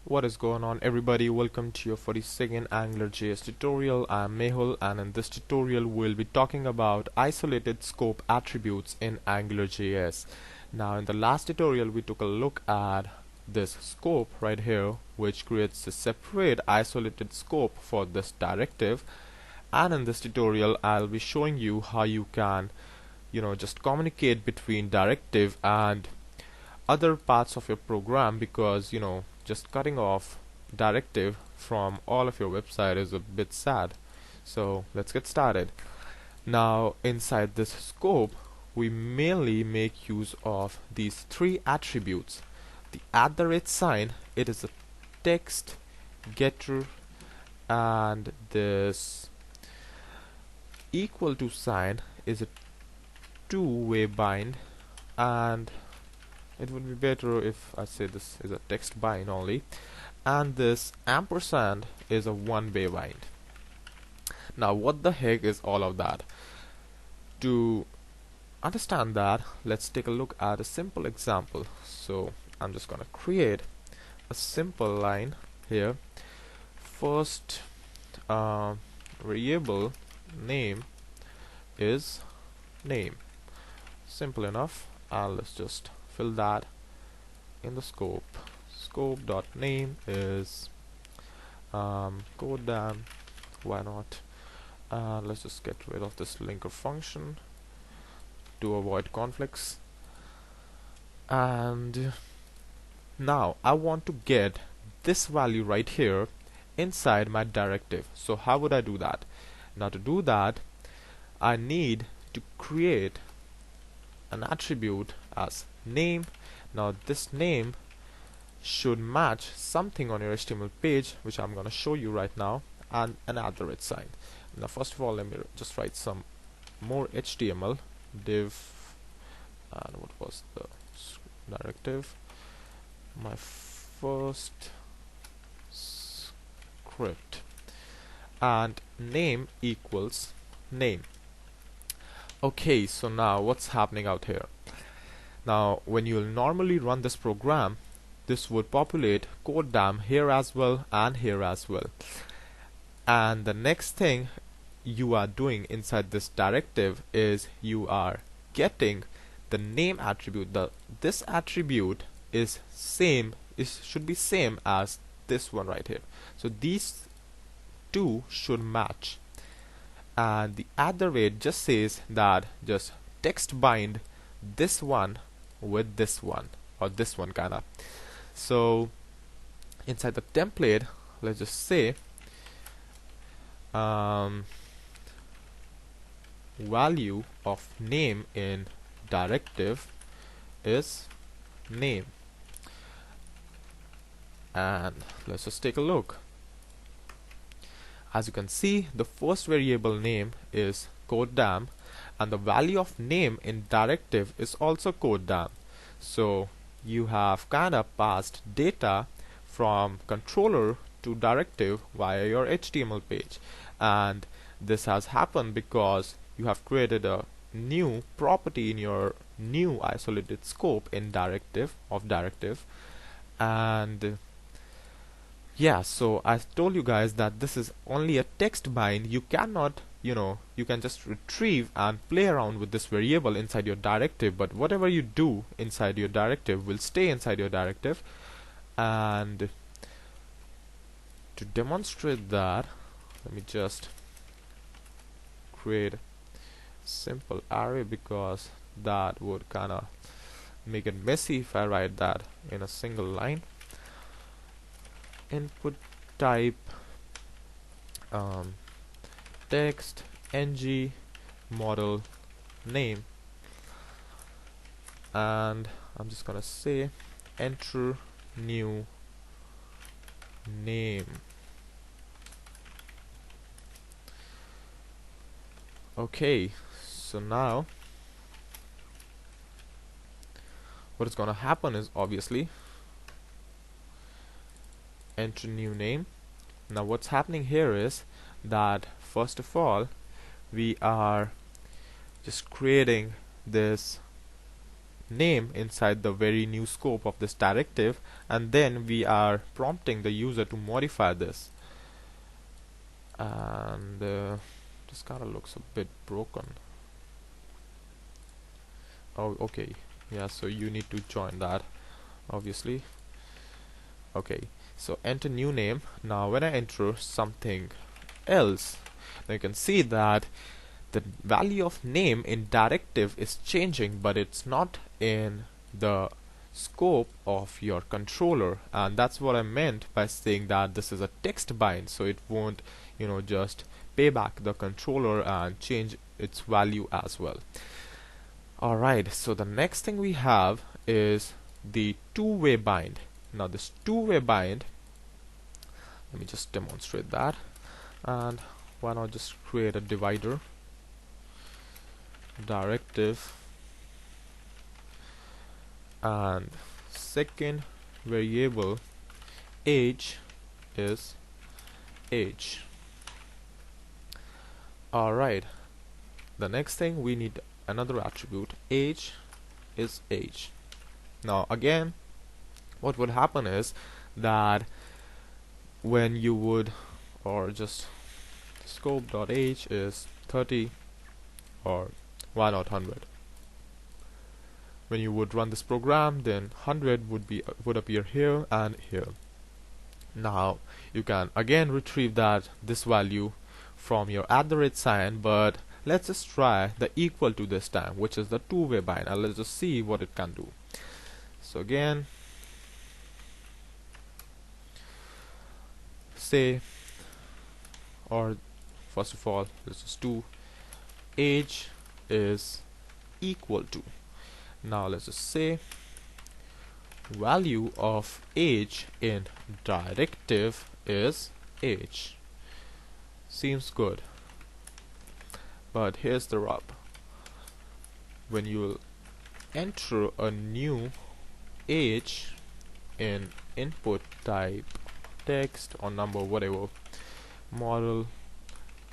What is going on, everybody? Welcome to your 42nd AngularJS tutorial. I'm Mehul, and in this tutorial we'll be talking about isolated scope attributes in AngularJS. Now in the last tutorial we took a look at this scope right here, which creates a separate isolated scope for this directive, and in this tutorial I'll be showing you how you can just communicate between directive and other parts of your program, because just cutting off directive from all of your website is a bit sad. So let's get started. Now inside this scope we mainly make use of these three attributes. The sign, it is a text getter, and this equal to sign is a two-way bind, and it would be better if I say this is a text bind only, and this ampersand is a one-way bind. Now what the heck is all of that? To understand that, let's take a look at a simple example. So I'm just gonna create a simple line here. First variable name is name. Simple enough, and let's just fill that in the scope. Scope.name is CodeDam. Why not? Let's just get rid of this linker function to avoid conflicts. And now I want to get this value right here inside my directive. So how would I do that? Now to do that, I need to create an attribute as name. Now this name should match something on your HTML page, which I'm going to show you right now, and an @ sign. Now first of all, let me just write some more HTML div, and what was the directive? My first script, and name equals name. Okay, so now what's happening out here? Now when you'll normally run this program, this would populate CodeDam here as well and here as well. And the next thing you are doing inside this directive is you are getting the name attribute. This attribute is should be same as this one right here. So these two should match. And the @ just says that just text bind this one with this one, or this one kinda. So inside the template, let's just say value of name in directive is name, and let's just take a look. As you can see, the first variable name is CodeDam, and the value of name in directive is also CodeDam. So you have kind of passed data from controller to directive via your HTML page, and this has happened because you have created a new property in your new isolated scope in directive, and yeah, so I told you guys that this is only a text bind. You cannot, you can just retrieve and play around with this variable inside your directive, but whatever you do inside your directive will stay inside your directive. And to demonstrate that, let me just create a simple array, because that would kinda make it messy if I write that in a single line. Input type text ng model name, and I'm just gonna say enter new name. Okay, so now what is gonna happen is obviously enter new name. Now what's happening here is that first of all we are just creating this name inside the very new scope of this directive, and then we are prompting the user to modify this. And this kind of looks a bit broken. Oh, okay. Yeah, so you need to join that, obviously. Okay, so enter new name. Now when I enter something else, now you can see that the value of name in directive is changing, but it's not in the scope of your controller. And that's what I meant by saying that this is a text bind, so it won't, just pay back the controller and change its value as well. Alright, so the next thing we have is the two-way bind. Now this two-way bind, let me just demonstrate that, and why not just create a divider, directive, and second variable age is age. Alright, the next thing we need another attribute, age is age. Now again, what would happen is that when you would, or just scope.age is 30, or why not 100? When you would run this program, then 100 would appear here and here. Now you can again retrieve this value from your @sign, but let's just try the equal to this time, which is the two-way bind, and let's just see what it can do. So again, say, or first of all, let's just do age is equal to. Now let's just say value of age in directive is age. Seems good, but here's the rub. When you enter a new age in input type text or number, whatever, model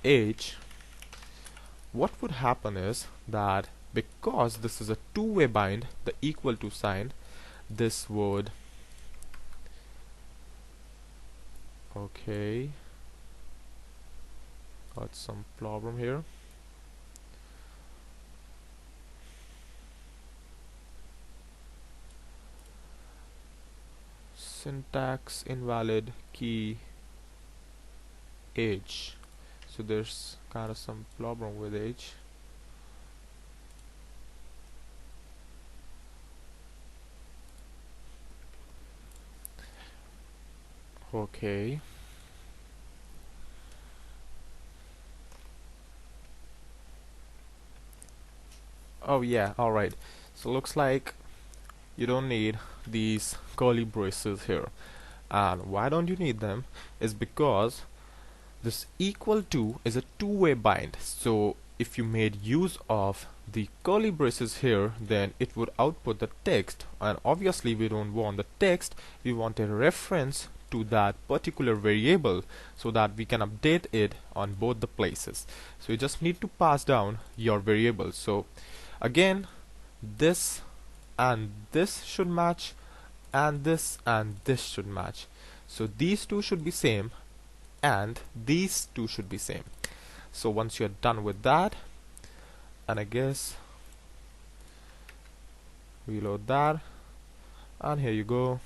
age, what would happen is that because this is a two-way bind, the equal to sign, this would, okay, got some problem here. Syntax invalid key age. So there's kind of some problem with age. Okay. Oh yeah, alright. So looks like you don't need these curly braces here. And why don't you need them is because this equal to is a two-way bind. So if you made use of the curly braces here, then it would output the text, and obviously we don't want the text, we want a reference to that particular variable so that we can update it on both the places. So you just need to pass down your variables. So again, this and this should match, and this should match. So these two should be same, and these two should be same. So once you're done with that, and I guess reload that, and here you go.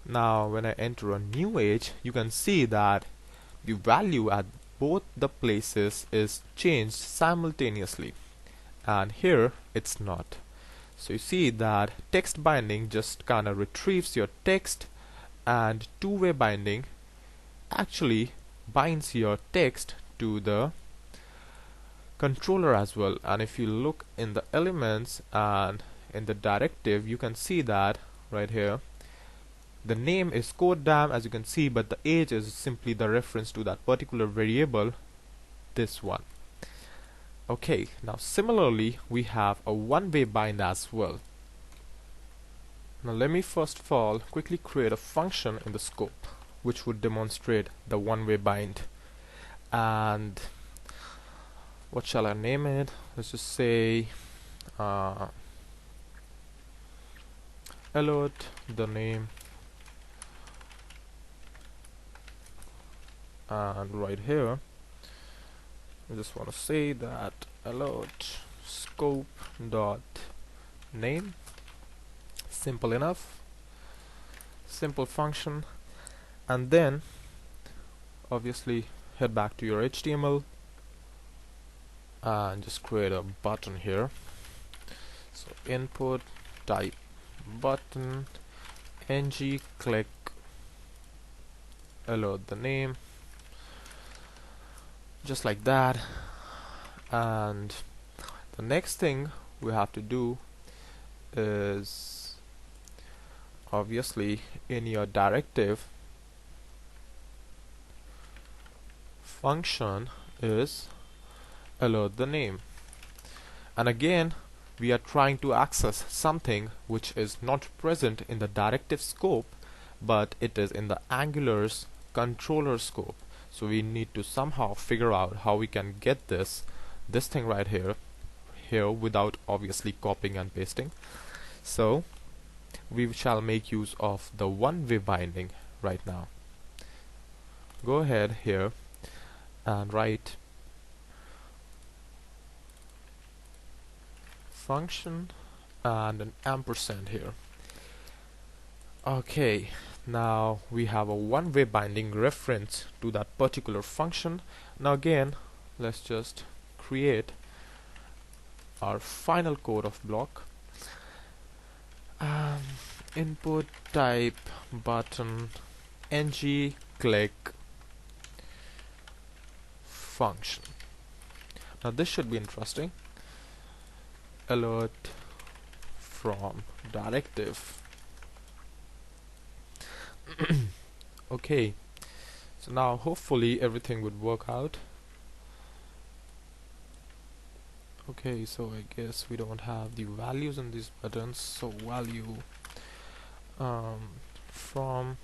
Now when I enter a new age, you can see that the value at both the places is changed simultaneously, and here it's not. So you see that text binding just kind of retrieves your text, and two-way binding actually binds your text to the controller as well. And if you look in the elements and in the directive, you can see that right here the name is CodeDam, as you can see, but the age is simply the reference to that particular variable, this one. Okay, now similarly we have a one-way bind as well. Now let me first of all quickly create a function in the scope which would demonstrate the one-way bind. And what shall I name it? Let's just say alert the name, and right here I just want to say that alert scope dot name. Simple enough, simple function. And then obviously head back to your HTML and just create a button here. So input type button ng click alert the name, just like that. And the next thing we have to do is obviously in your directive function is alert the name, and again we are trying to access something which is not present in the directive scope, but it is in the Angular's controller scope. So we need to somehow figure out how we can get this thing right here without obviously copying and pasting. So we shall make use of the one-way binding right now. Go ahead here and write function and an ampersand here. Okay, now we have a one-way binding reference to that particular function. Now again, let's just create our final code of block. Input type button ng click function. Now this should be interesting. Alert from directive. Okay, so now hopefully everything would work out. Okay, so I guess we don't have the values in these buttons, so value from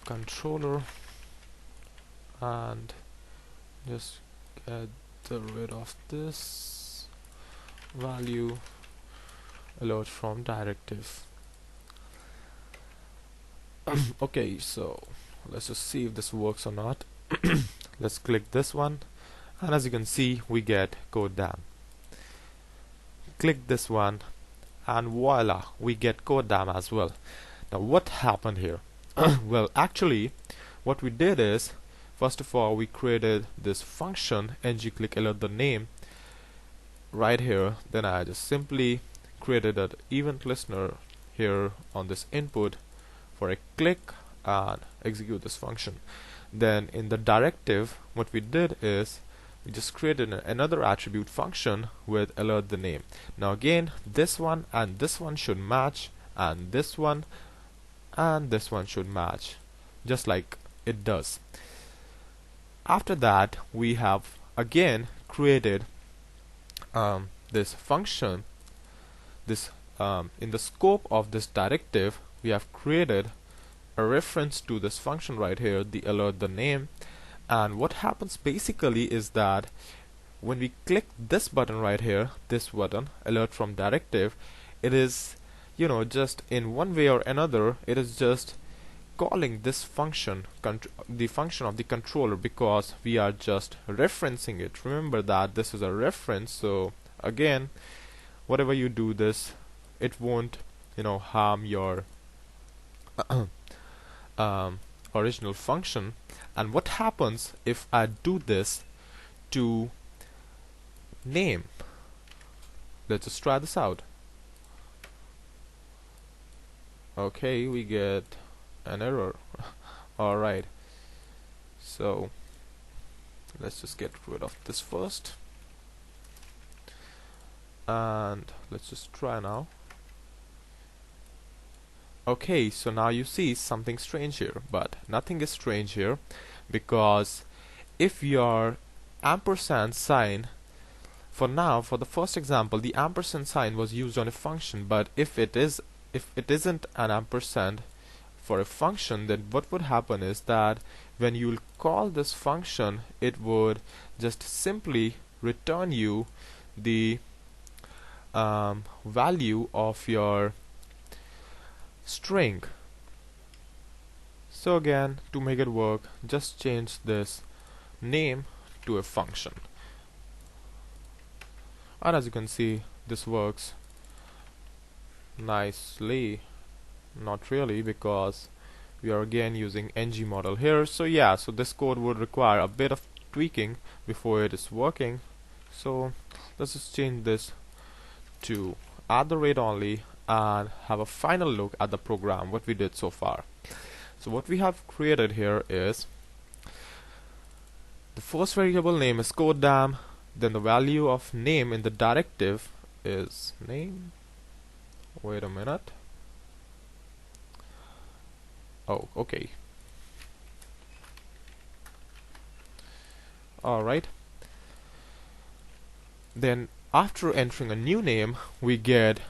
controller, and just get rid of this value alert from directive. Okay, so let's just see if this works or not. Let's click this one, and as you can see we get CodeDam. Click this one and voila, we get CodeDam as well. Now what happened here? Well, actually what we did is, first of all, we created this function ng-click alert the name right here. Then I just simply created an event listener here on this input for a click and execute this function. Then in the directive, what we did is we just created another attribute function with alert the name. Now again, this one and this one should match, and this one and this one should match, just like it does. After that, we have again created this function. This in the scope of this directive, we have created a reference to this function right here, the alert the name. And what happens basically is that when we click this button right here, this button, alert from directive, it is, you know, just in one way or another, it is just calling this function, the function of the controller, because we are just referencing it. Remember that this is a reference, so again, whatever you do this, it won't, you know, harm your original function. And what happens if I do this to name? Let's just try this out. Okay, we get an error. Alright, so let's just get rid of this first, and let's just try now. Okay, so now you see something strange here, but nothing is strange here, because if your ampersand sign, for now, for the first example, the ampersand sign was used on a function, but if it isn't an ampersand for a function, then what would happen is that when you call this function, it would just simply return you the value of your string. So again, to make it work, just change this name to a function, and as you can see, this works nicely. Not really, because we are again using ng model here. So yeah, so this code would require a bit of tweaking before it is working. So let's just change this to @only and have a final look at the program, what we did so far. So what we have created here is the first variable name is codedam, then the value of name in the directive is name. Wait a minute. Oh, okay. Alright. Then after entering a new name, we get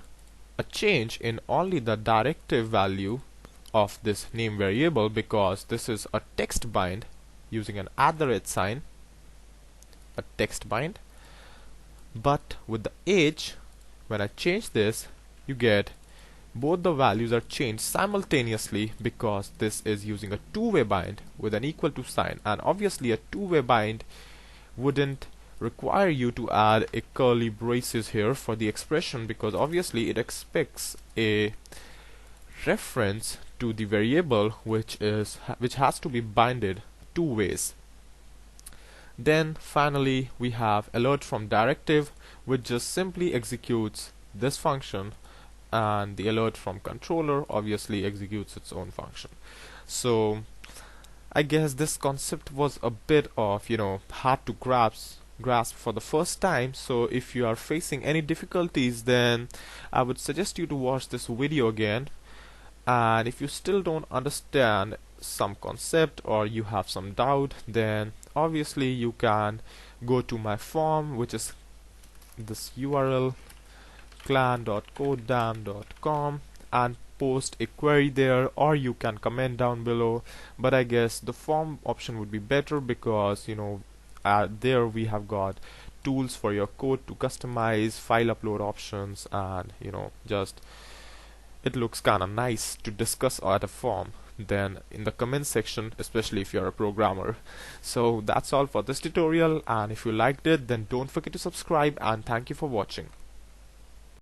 a change in only the directive value of this name variable, because this is a text bind using an @ sign, a text bind. But with the age, when I change this, you get both the values are changed simultaneously, because this is using a two-way bind with an equal to sign, and obviously a two-way bind wouldn't require you to add a curly braces here for the expression, because obviously it expects a reference to the variable which has to be binded two ways. Then finally we have alert from directive, which just simply executes this function, and the alert from controller obviously executes its own function. So I guess this concept was a bit of, hard to grasp for the first time. So if you are facing any difficulties, then I would suggest you to watch this video again. And if you still don't understand some concept or you have some doubt, then obviously you can go to my form, which is this URL clan.codedam.com, and post a query there, or you can comment down below. But I guess the form option would be better, because there we have got tools for your code to customize, file upload options, and just it looks kinda nice to discuss at a form than in the comment section, especially if you're a programmer. So that's all for this tutorial, and if you liked it, then don't forget to subscribe, and thank you for watching.